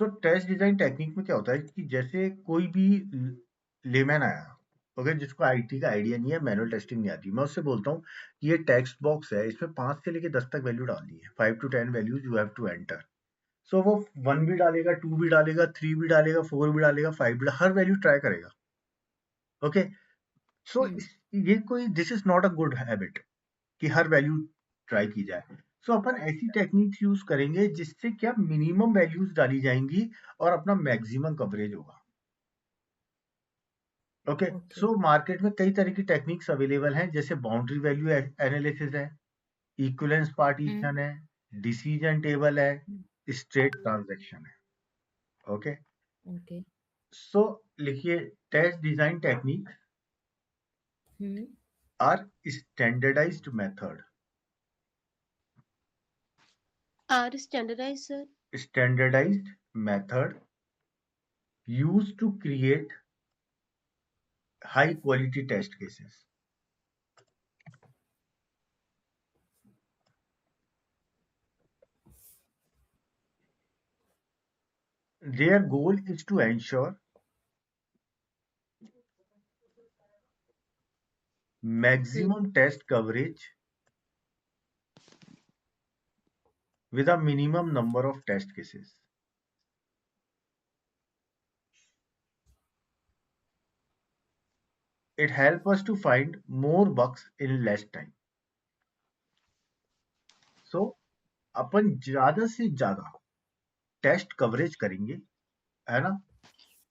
सो test design technique में क्या होता है कि जैसे कोई भी लेमैन आया, ओके, जिसको आईटी का आइडिया नहीं है, मैनुअल टेस्टिंग नहीं आती, मैं उससे बोलता हूँ कि ये टेक्स्ट बॉक्स है, इसमें 5 से लेके 10 तक वैल्यू डालनी है, 5 to 10 values you have to enter. So वो 1 भी डालेगा, 2 भी डालेगा, 3 भी डालेगा, 4 भी डालेगा, 5 भी हर वैल्यू ट्राई करेगा। ओके, सो ये कोई this is not a good habit कि हर वैल्यू ट्राई की जाए। सो अपन ऐसी टेक्निक्स यूज करेंगे जिससे क्या मिनिमम वैल्यूज डाली जाएंगी और अपना मैक्सिमम कवरेज होगा। Okay, okay. सो मार्केट में कई तरह की टेक्निक्स अवेलेबल हैं, जैसे बाउंड्री वैल्यू एनालिसिस है, इक्विवेलेंस पार्टीशन है, डिसीजन टेबल है, स्ट्रेट ट्रांजैक्शन है। Okay, okay. सो लिखिए, test design technique are standardized method. Are standardized, sir? Standardized method used to create high quality test cases. Their goal is to ensure maximum test coverage with a minimum number of test cases. It helps us to find more bugs in less time. So अपन ज्यादा से ज्यादा test coverage करेंगे, है ना,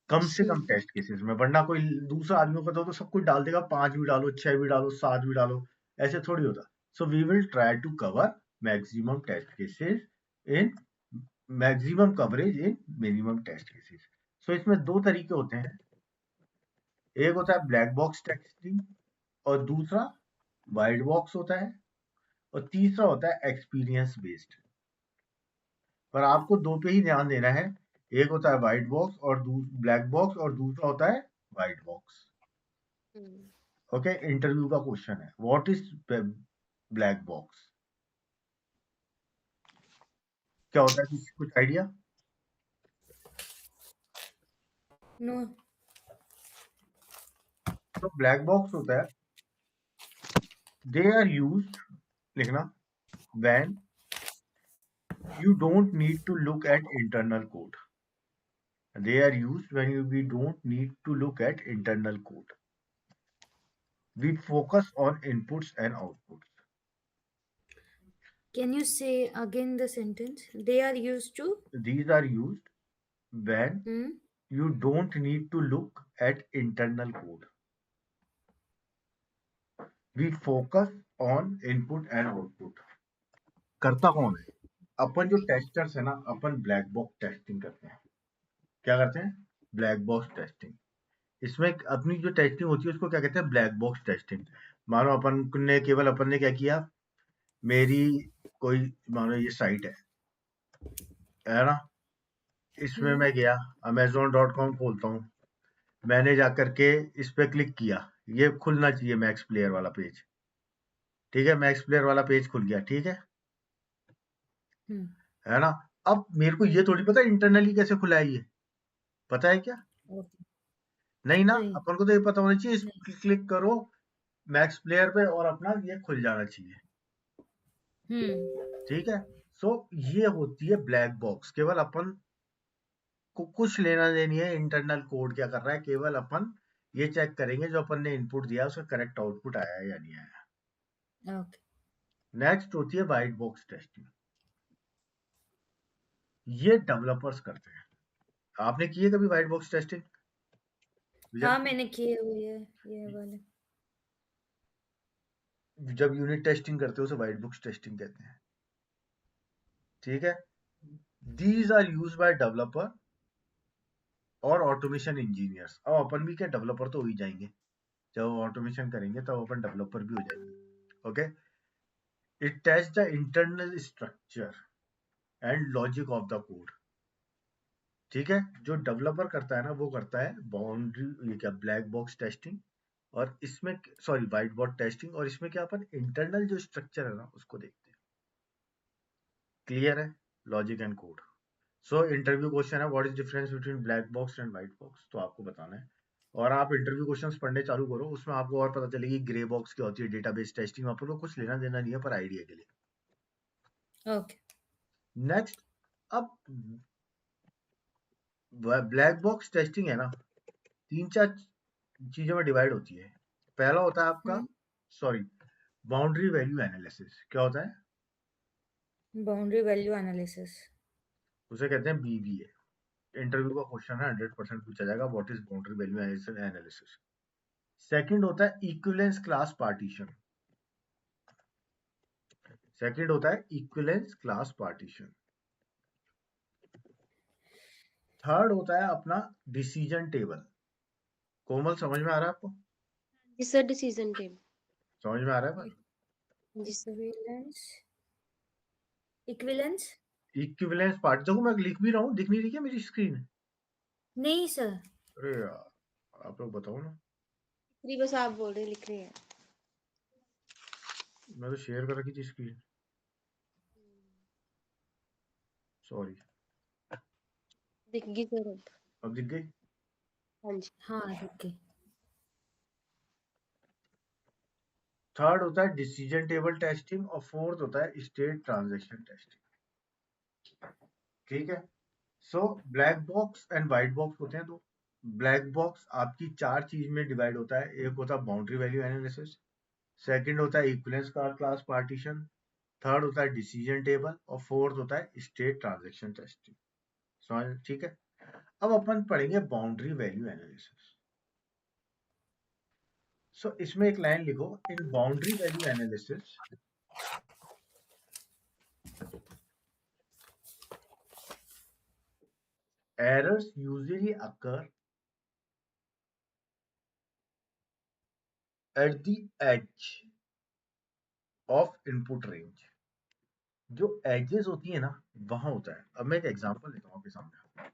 कम से कम test cases में, वरना कोई दूसरा आदमी को तो सब कुछ डाल देगा, 5 भी डालो, 6 भी डालो, 7 भी डालो, ऐसे थोड़ी होता। So we will try to cover maximum test cases in maximum coverage in minimum test cases. So इसमें दो तरीके होते हैं, एक होता है ब्लैक बॉक्स टेस्टिंग और दूसरा वाइट बॉक्स होता है, और तीसरा होता है एक्सपीरियंस बेस्ड। पर आपको दो पे ही ध्यान देना है, एक होता है व्हाइट बॉक्स और ब्लैक बॉक्स, और दूसरा होता है व्हाइट बॉक्स। ओके, इंटरव्यू का क्वेश्चन है, व्हाट इज ब्लैक बॉक्स, क्या होता है, कुछ आइडिया? नो। तो ब्लैक बॉक्स होता है, दे आर यूज्ड, लिखना, when you don't need to look at internal code. They are used when we don't need to look at internal code. We focus on inputs and outputs. Can you say again the sentence? They are used to. These are used when Hmm? you don't need to look at internal code. We focus on input and output. करता कौन है? अपन जो testers है ना, अपन black box testing करते हैं। क्या करते हैं? Black box testing. इसमें अपनी जो टेस्टिंग होती है उसको क्या कहते हैं? Black box testing. मानो अपन ने क्या किया, मेरी कोई, मानो ये साइट है ना, इसमें मैं गया, amazon.com खोलता हूँ, मैंने जाकर के इस पे क्लिक किया, ये खुलना चाहिए मैक्स प्लेयर वाला पेज, ठीक है, मैक्स प्लेयर वाला पेज खुल गया, ठीक है ना। अब मेरे को ये थोड़ी पता इंटरनली कैसे खुला है, ये पता है क्या? Okay. नहीं ना, नहीं। अपन को तो ये पता होना चाहिए, इस क्लिक करो मैक्स प्लेयर पे और अपना ये खुल जाना चाहिए, ठीक है। सो ये होती है ब्लैक बॉक्स, केवल अपन को कुछ लेना देनी है इंटरनल कोड क्या कर रहा है, केवल अपन ये चेक करेंगे जो अपन ने इनपुट दिया उसका करेक्ट आउटपुट आया है या नहीं आया। Okay. नेक्स्ट होती है व्हाइट बॉक्स टेस्टिंग, ये डेवलपर्स करते हैं। आपने की है कभी व्हाइट बॉक्स टेस्टिंग? हाँ, मैंने किए हुए है ये वाले। जब यूनिट टेस्टिंग करते हो उसे व्हाइट बॉक्स टेस्टिंग कहते हैं, ठीक है। These are use by developer और ऑटोमेशन इंजीनियर्स। अब अपन भी क्या डेवलपर तो हो ही जाएंगे, जब ऑटोमेशन करेंगे तब अपन डेवलपर भी हो जाएंगे। Okay, it taste the internal structure and logic of the code, ठीक है। जो डेवलपर करता है ना वो करता है बाउंड्री, ये क्या, ब्लैक बॉक्स टेस्टिंग, और इसमें सॉरी व्हाइट बॉक्स टेस्टिंग, और इसमें क्या अपन इंटरनल जो स्ट्रक्चर है ना उसको देखते हैं। क्लियर है? Logic and code. So interview question है what is difference between black box and white box, तो आपको बताना है। और आप इंटरव्यू क्वेश्चंस पढ़ने चालू करो, उसमें आपको और पता चलेगी ग्रे बॉक्स क्या होती है, डेटाबेस टेस्टिंग, आपको कुछ लेना देना नहीं है, पर आइडिया के लिए। ओके नेक्स्ट, अब ब्लैक बॉक्स टेस्टिंग है ना, 3-4 चीजों में डिवाइड होती है। पहला होता है आपका, सॉरी, बाउंड्री वैल्यू एनालिसिस। क्या होता है? बाउंड्री वैल्यू एनालिसिस, उसे कहते हैं बीवीए। इंटरव्यू का क्वेश्चन है, 100% पूछा जाएगा, what is boundary value analysis. Second होता है इक्विवेलेंस क्लास पार्टीशन। सेकंड होता है इक्विवेलेंस क्लास पार्टीशन। थर्ड होता है अपना डिसीजन टेबल। कोमल, समझ में आ रहा है आपको? जी सर, डिसीजन टेबल। समझ में आ रहा है पर? जी sir. Equivalence, equivalence equivalence part, देखो मैं लिख भी रहा हूँ, दिख नहीं रही क्या मेरी स्क्रीन? नहीं सर। अरे यार, आप लोग बताओ ना, बस आप बोल रहे लिख रहे हैं। मैं तो शेयर कर रखी थी स्क्रीन, सॉरी। दिख गई सर अब। अब दिख गई? हाँ जी। हाँ ओके। थर्ड होता है डिसीजन टेबल टेस्टिंग और फोर्थ होता है स्टेट ट्रांजैक्शन टेस्टिंग। ठीक है। So black box and white box होते हैं दो। ब्लैक बॉक्स आपकी 4 चीज में डिवाइड होता है। एक होता है बाउंड्री वैल्यू एनालिसिस, सेकंड होता है इक्विवेलेंस क्लास पार्टीशन, थर्ड होता है डिसीजन टेबल और फोर्थ होता है स्टेट ट्रांजैक्शन टेस्टिंग। समझ? ठीक है। अब अपन पढ़ेंगे बाउंड्री वैल्यू एनालिसिस। सो इसमें एक लाइन लिखो, in boundary value analysis errors usually occur at the edge of input range। जो एजेस होती है ना, वहां होता है। अब मैं एक एग्जांपल लेता हूं आपके सामने,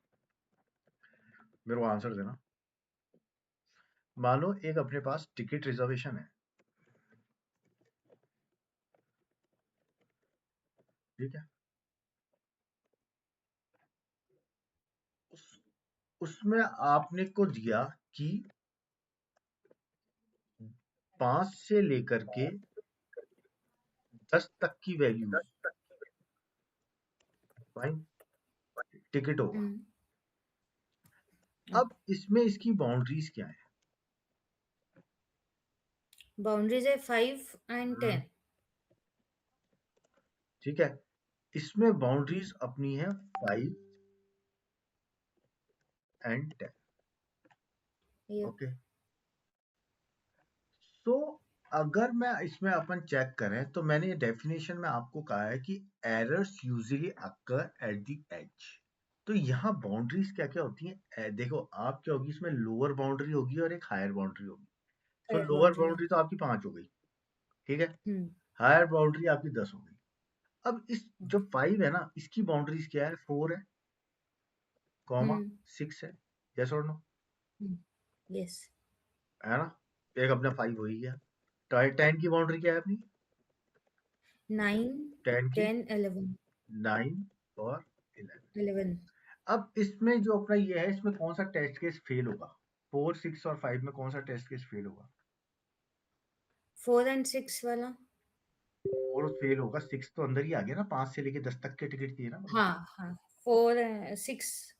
मेरे को आंसर देना। मानो एक अपने पास टिकट रिजर्वेशन है, ठीक है। उसमें आपने को दिया कि 5 से लेकर के 10 तक की वैल्यूज फाइन टिकट होगा। अब इसमें इसकी बाउंड्रीज क्या है? बाउंड्रीज है 5 एंड 10। ठीक है। इसमें बाउंड्रीज अपनी है 5 एंड 10। ओके। तो अगर मैं इसमें अपन चेक करें, तो मैंने ये डेफिनेशन में आपको कहा है कि errors usually occur at the edge. तो यहाँ बाउंड्रीज क्या क्या होती हैं? देखो, आप क्या होगी, इसमें लोअर बाउंड्री होगी और एक हायर बाउंड्री होगी। तो लोअर बाउंड्री बाउंड्री तो आपकी 5 हो गई, ठीक है। हम्म हायर बाउंड्री आपकी 10 हो गई। अब इस जो 5 है ना, इसकी बाउंड्रीज क्या है? 4 है, कॉमा 6 है। यस और नो? यस। है ना? एक अपना 5 हो ही गया। 10 की बाउंड्री क्या है अपनी? 9 10 की 10 11 9 और 11। 11 अब इसमें जो अपना ये है, इसमें कौन सा टेस्ट केस फेल होगा? 4, 6 और 5 में कौन सा टेस्ट केस फेल होगा? 4 एंड 6 वाला। 4 फेल होगा, 6 तो अंदर ही आ गया ना, 5 से लेके 10 तक के टिकट दिए ना मैंने। हाँ हाँ 4 6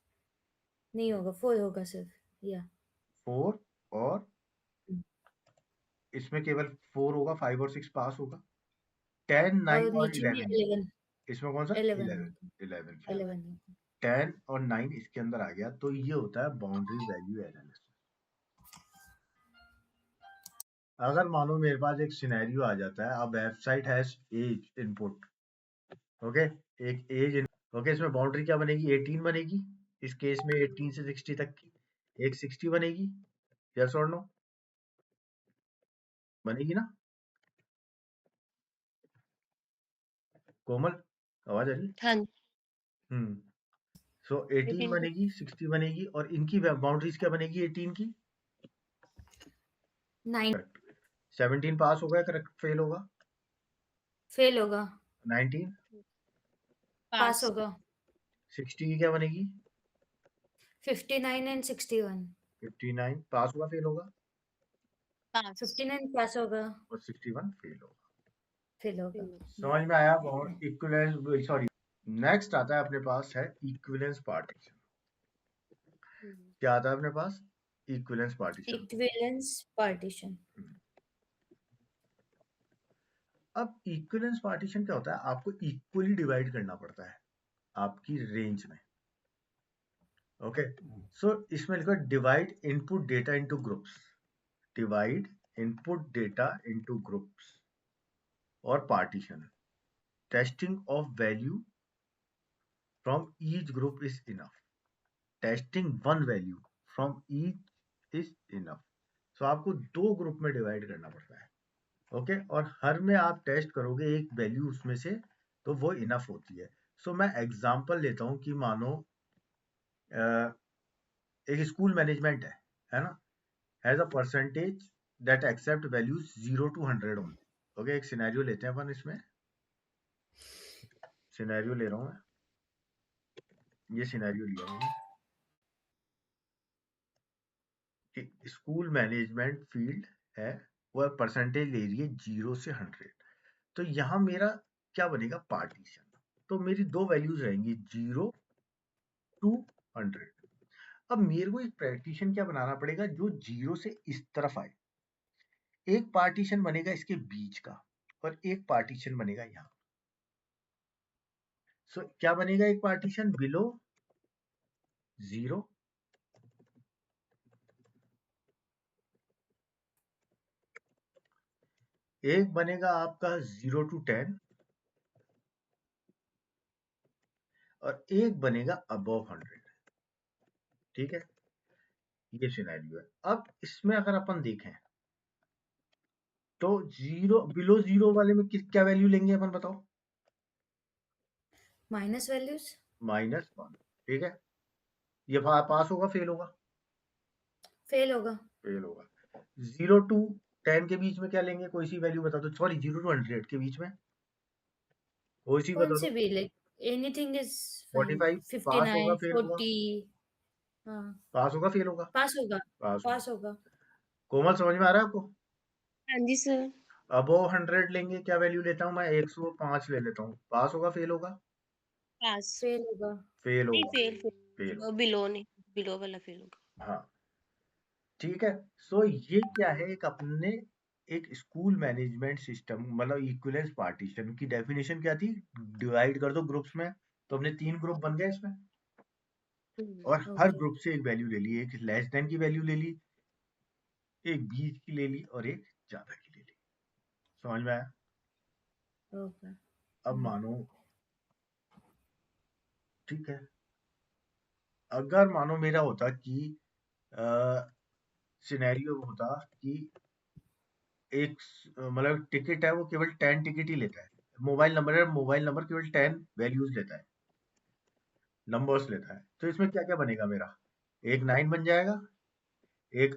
नहीं होगा, 4 होगा सिर्फ या 4 और इसमें केवल 4 होगा, 5 और 6 पास होगा। 10, और 9 और नीचे में 11, 11 इसमें कौन सा? 11 11। होगा। 11 फेल। 11 होगा। 10 और 9 इसके अंदर आ गया, तो ये होता है बाउंड्री वैल्यू एनालिसिस। अगर मानो मेरे पास एक सिनेरियो आ जाता है, अब website has as input, okay, एक एज, ओके, इसमें बाउंड्री क्या बनेगी? 18 बनेगी, इस केस में 18 से 60 तक की। एक 60 बनेगी, यस और नो? बनेगी ना? कोमल, आवाज आ रही? हाँ जी। हम्म। सो 18 18 बनेगी, 60 बनेगी, और इनकी बाउंड्रीज क्या बनेगी 18 की? 9 करेक्ट। 17 पास होगा, करेक्ट फेल होगा? फेल होगा। 19 पास पास। होगा। 60 की क्या बनेगी? 59 एंड 61। 59 पास होगा फेल होगा? पास 59 पास होगा, और 61 फेल होगा। फेल होगा। फेल समझ में आया? और इक्विवेलेंस, सॉरी, नेक्स्ट आता है अपने पास है इक्विवेलेंस पार्टीशन। क्या आता है अपने पास? Equivalence partition. Equivalence partition. अब इक्विवेलेंस पार्टीशन क्या होता है? आपको इक्वली डिवाइड करना पड़ता है आपकी रेंज में। ओके, सो इसमें लिखा divide input data into groups, divide input data into groups और partition, testing of value from each group is enough, testing one value from each is enough. So आपको दो ग्रुप में divide करना पड़ता है। Okay, और हर में आप टेस्ट करोगे एक वैल्यू उसमें से, तो वो इनफ होती है। सो मैं एग्जांपल लेता हूं कि मानो एक स्कूल मैनेजमेंट है ना, has a percentage that accept values 0 to 100 only. Okay, एक सिनेरियो लेते हैं अपन, इसमें सिनेरियो ले रहा हूं मैं, ये सिनेरियो लिया मैंने। स्कूल मैनेजमेंट फील्ड है, वो परसेंटेज ले रही है 0 से 100। तो यहाँ मेरा क्या बनेगा? पार्टीशन। तो मेरी दो वैल्यूज रहेंगी 0 to 100। अब मेरे को एक पार्टीशन क्या बनाना पड़ेगा जो 0 से इस तरफ आए, एक पार्टीशन बनेगा इसके बीच का, और एक पार्टीशन बनेगा यहाँ। सो क्या बनेगा? एक पार्टीशन बिलो 0, एक बनेगा आपका 0 to 10, और एक बनेगा अबव 100। ठीक है, ये सिनेरियो है। अब इसमें अगर अपन देखें तो जीरो बिलो 0 वाले में क्या वैल्यू लेंगे अपन, बताओ? Minus values. -1। ठीक है, ये पास होगा फेल होगा? फेल होगा। फेल होगा। 0 to 10 के बीच में क्या लेंगे? कोई सी वैल्यू बता दो, सॉरी 0 to 100 के बीच में कोई सी कौन बता से दो। भी, लाइक एनीथिंग इज फाइन। 45 पास होगा 59, फेल होगा? 40। हाँ, पास होगा फेल होगा? पास होगा। पास होगा। पास होगा। कोमल समझ में आ रहा है आपको? हाँ जी सर। अबव 100 लेंगे, क्या वैल्यू लेता हूँ मैं? 105 ले लेता हूँ। पास होगा फेल होगा? पास फेल होगा। फेल नहीं, होगा। फेल फेल फेल होगा। बिलो नहीं, बिलो वाला फेल होगा। हाँ, ठीक है। सो ये क्या है? एक अपने एक स्कूल मैनेजमेंट सिस्टम, मतलब इक्विवेलेंस पार्टीशन की डेफिनेशन क्या थी? डिवाइड कर दो ग्रुप्स में, तो हमने 3 ग्रुप बन गए इसमें, और हर ओके। ग्रुप से एक वैल्यू ले ली, एक लेस देन की वैल्यू ले ली, एक बीच की ले ली, और एक ज्यादा की ले ली। समझ में आया? ओके। अब मानो, ठीक है, अगर मानो मेरा होता कि सिनेरियो होता कि एक मतलब टिकट है, वो केवल 10 टिकट ही लेता है। मोबाइल नंबर है, मोबाइल नंबर केवल 10 वैल्यूज लेता है, नंबर्स लेता है। तो इसमें क्या क्या बनेगा मेरा? एक 9 बन जाएगा, एक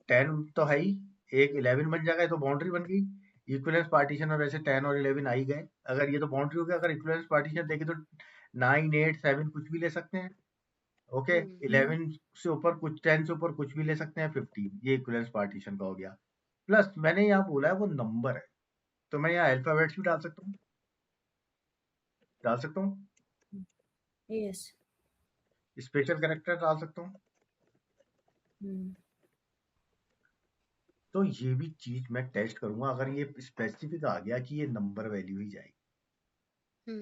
10 तो है ही, एक 11 बन जाएगा। ये तो बाउंड्री बन गई। इक्विवेलेंस पार्टीशन में वैसे 10 और 11 आ ही गए। अगर ये तो बाउंड्री हो गया, अगर इक्विवेलेंस पार्टीशन देखें तो 9, 8, 7 कुछ भी ले सकते हैं। ओके, 11 से ऊपर कुछ, 10 से ऊपर कुछ भी ले सकते हैं, 15, ये इक्विवेलेंस पार्टीशन का हो गया। प्लस मैंने यहाँ बोला है वो नंबर है, तो मैं यहाँ अल्फाबेट्स भी डाल सकता हूँ, डाल सकता हूँ, यस। स्पेशल कैरेक्टर डाल सकता हूँ। तो ये भी चीज मैं टेस्ट करूंगा, अगर ये स्पेसिफिक आ गया कि ये नंबर वैल्यू ही जाएगी।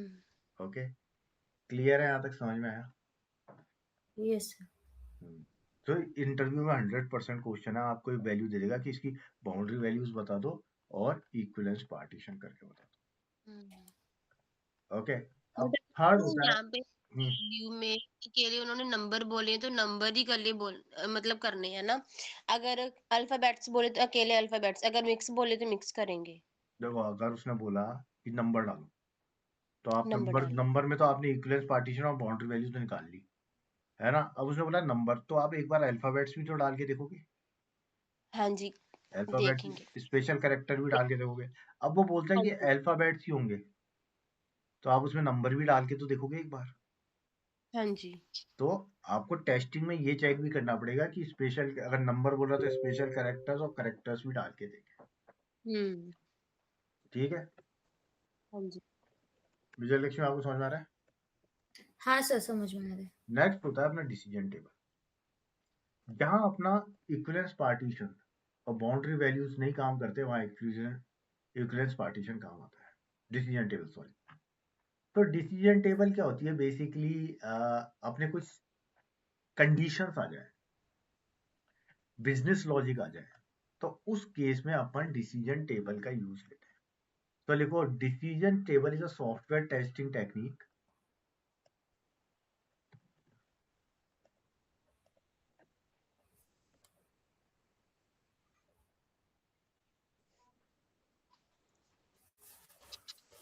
ओके, क्लियर है? यहाँ तक समझ में आया? यस। तो इंटरव्यू में 100% क्वेश्चन है, आपको एक वैल्यू दे देगा कि इसकी बाउंड्री वैल्यूज बता दो और इक्विवेलेंस पार्टीशन करके बता दो। ओके, अब थर्ड होता है। यहाँ पे वैल्यू में अकेले उन्होंने नंबर बोले तो नंबर ही कर मतलब करने हैं ना। अगर अल्फाबेट्स बोले तो अकेले अल्फाबेट्स, अगर मिक्स बोले तो मिक्स करेंगे। देखो, अगर उसने बोला कि नंबर डालो, तो आप नंबर नंबर, डालो। नंबर में तो आपने इक्विवेलेंस पार्टीशन और बाउंड्री वैल्यूज तो निकाल ली है ना। अब उसने बोला नंबर, तो आप एक बार अल्फाबेट्स भी तो डाल के देखोगे, हाँ जी, अल्फाबेट्स, देखेंगे। स्पेशल कैरेक्टर भी डाल के देखोगे। अब वो बोलता है हाँ कि जी। अल्फाबेट्स ही होंगे, तो आप उसमें नंबर भी डाल के तो देखोगे एक बार। हाँ जी। तो आपको टेस्टिंग में ये चेक भी करना पड़ेगा कि स्पेशल, अगर नंबर बोल रहा तो स्पेशल कैरेक्टर्स और कैरेक्टर्स भी डाल के देंगे। हम्म। ठीक है, हाँ जी। विजय लक्ष्मी आपको समझ में आ रहा है? हाँ सर, समझ में आ रहा है। नेक्स्ट होता है अपना डिसीजन टेबल, जहां अपना इक्विवेलेंस पार्टीशन और बाउंड्री वैल्यूज नहीं काम करते, वहां इक्विवेलेंस पार्टीशन काम आता है, डिसीजन टेबल, सॉरी। तो डिसीजन टेबल क्या होती है बेसिकली, अपने कुछ कंडीशंस आ जाए, बिजनेस लॉजिक आ जाए, तो उस केस में अपन डिसीजन टेबल का यूज लेते हैं। तो लिखो, decision table is a software testing technique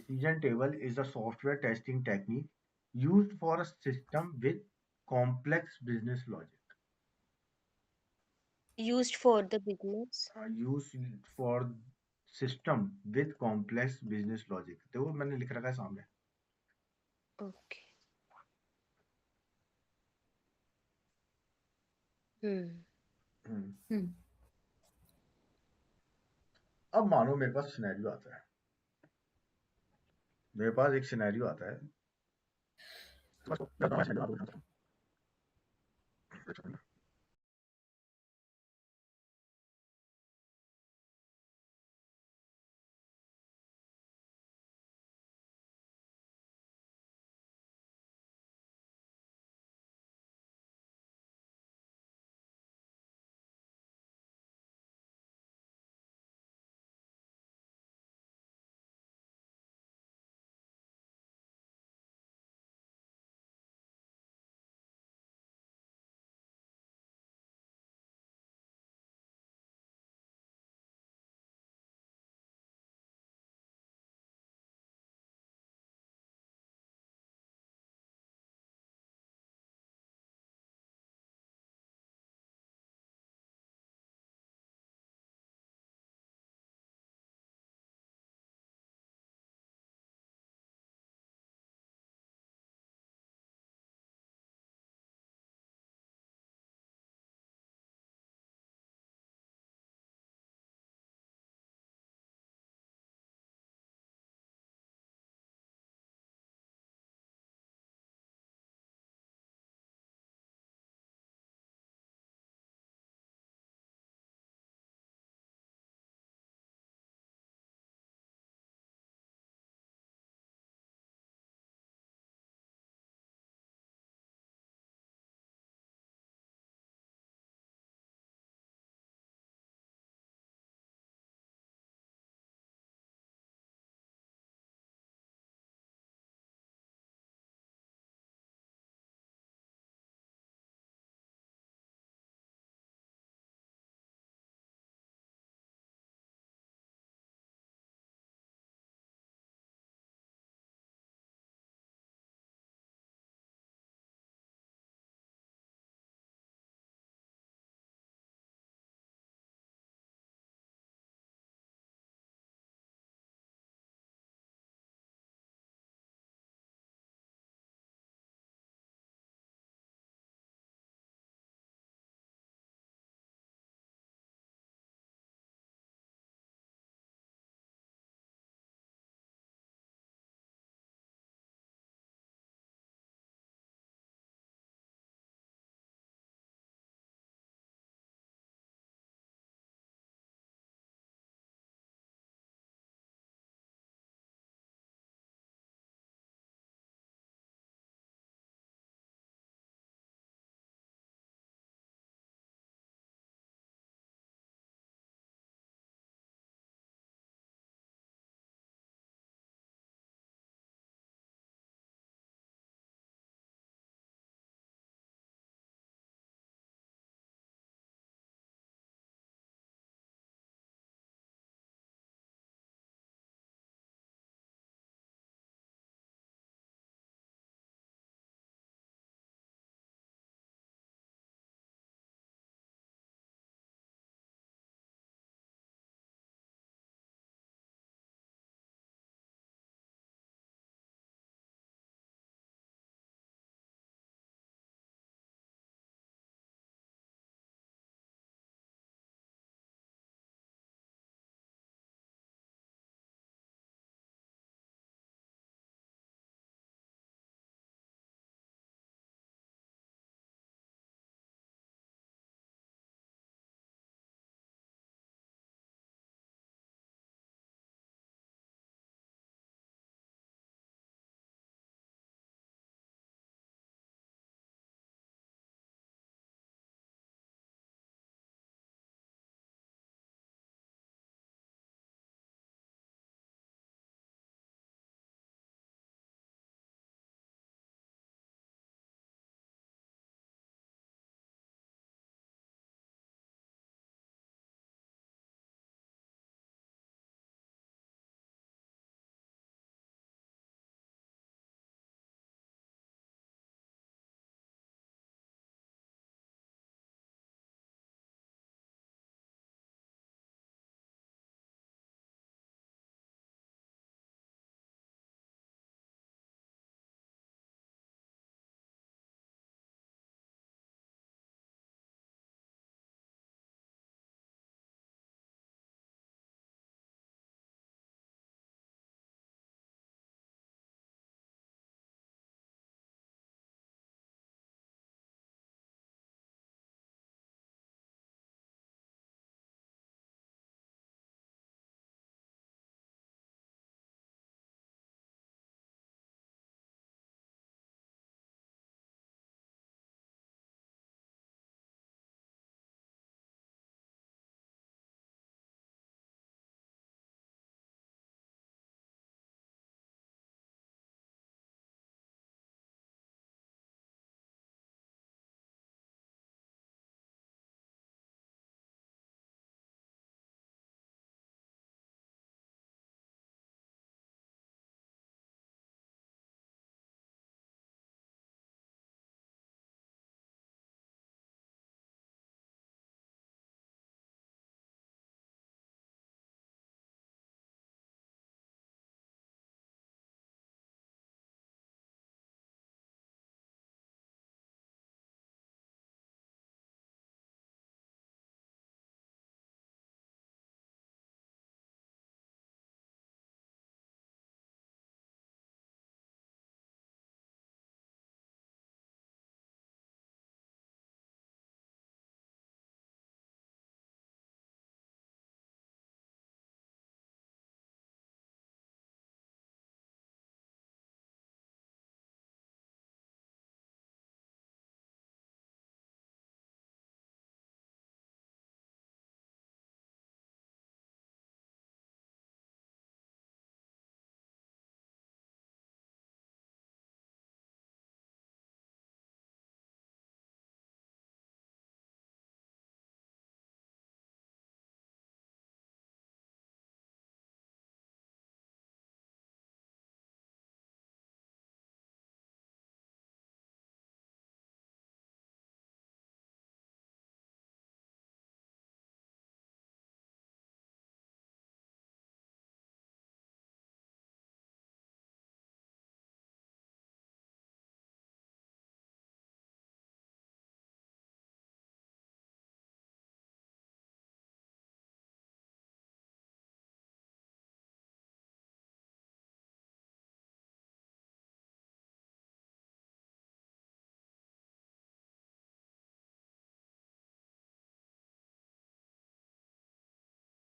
decision table is a software testing technique used for a system with complex business logic. Used for the business. Used for system with complex business logic. देखो मैंने लिख रखा है सामने। Okay. हम्म। हम्म। हम्म। अब मानो मेरे पास scenario आता है, मेरे पास एक सिनेरियो आता है।